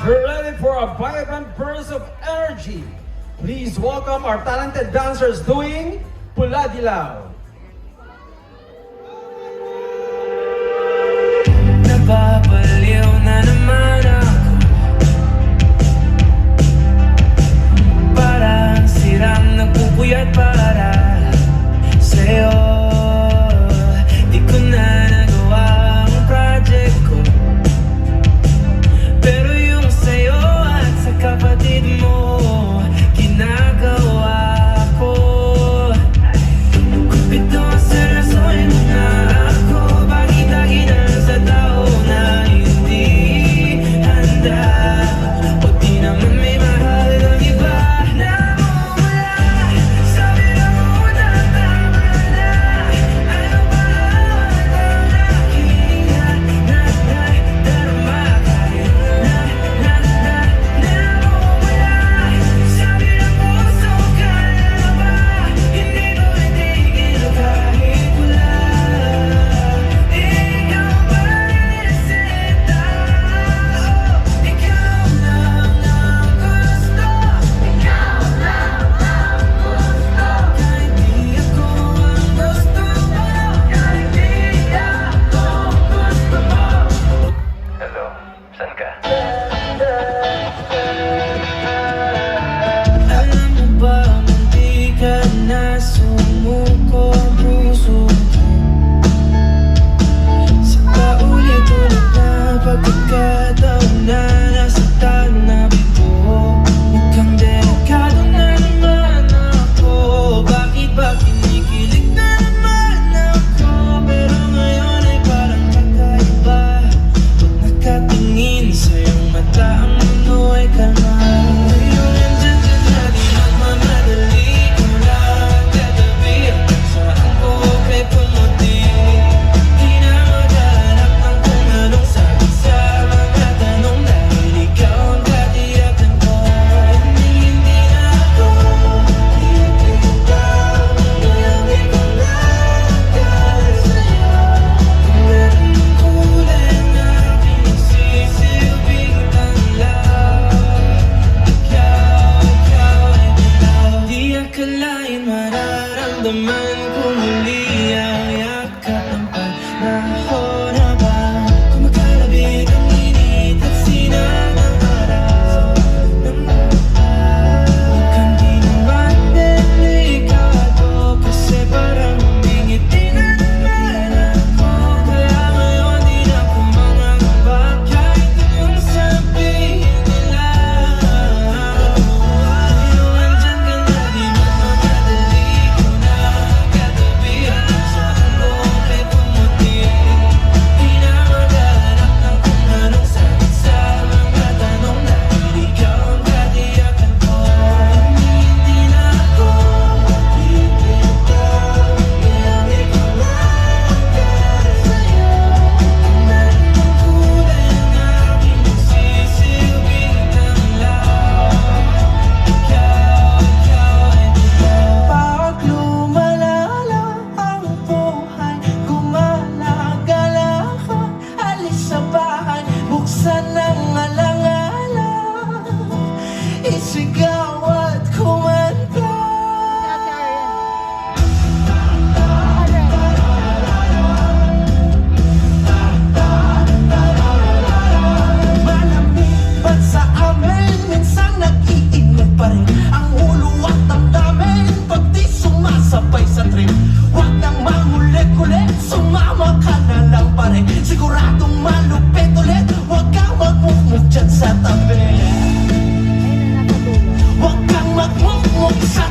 We're ready for a vibrant burst of energy. Please welcome our talented dancers doing Pula Dilaw. Napapaliw na naman ako, parang sirang nagpupuyat para sa'yo. Di ko na nagawa ang project ko, pero yung sa'yo at sa kapatid mo ginagawa ko. Ito seryosohin mo na ako, bakit lagi na sa tao na hindi handa, o di naman may mahal ng iba na mawala. Sabi na mo na tama na, ano ba ang nakikinga na darama kahit na mawala. Sabi na puso ka na ba, hindi ko itigil kahit wala. Ikaw ba inisita? Ikaw lang ang gusto. Ikaw lang ang gusto. Kahit di ako ang gusto mo, kahit di ako gusto mo. Hello, saan ka? Alam mo ba hindi ka na sumuko ang puso ko? Sa paulit-ulit na pagkakataon na nasaktan na bigo, mukhang delikado na naman ako. Bakit ba kinikilig na naman ako? Pero ngayon ay parang kakaiba. Pag nakatingin sa iyong mata, ang mundo ay kalma. Ngayon nandyan ka na, di magmamadali. Ikaw lang katabi hanggang saan ko kay pumuti. Di na maghanap ng kung anong sabi sa mga tanong, dahil ikaw ang katiyakan ko. Hindi na ako tititaw, hindi ko lang dahil sa'yo. Kung meron ng kulay na pinagsisilbing tanlaw, ikaw ay dilaw. Di akalain mararamdaman ko muli ang yakap ng panahon habang kumakalabit ang init at sinag ng araw ng mukhang di naman delikado, kasi parang humingiti na naman ako. Kaya ngayon di na ako mangangamba kahit anong sabihin nila. Ngayon andyan ka na, di magmamadali. Ikaw na ang katabi hanggang saan ko kay pumuti. Di na maghanap ng kung anong sagot sa mga tanong, dahil ikaw ang katiyakan ko. Hindi na ako tititaw, hindi ko lang dahil sa'yo. Kung meron ng kulay na pinagsisilbing tanlaw, ikaw ay dilaw. Pag lumalala ang buhay, gumala-gala ka, alis sa bahay, buksan ang alang-alang, isigaw at kumanta. Malamig ba't sa amin, minsan nag-iinit pa rin ang ulo at damdamin pag di sumasabay sa trip. Huwag nang mangulit-kulit, sumama ka na lang pa rin. Siguradong malupit ulit, huwag kang magmukmuk dyan sa tabi. Huwag kang magmukmuk sa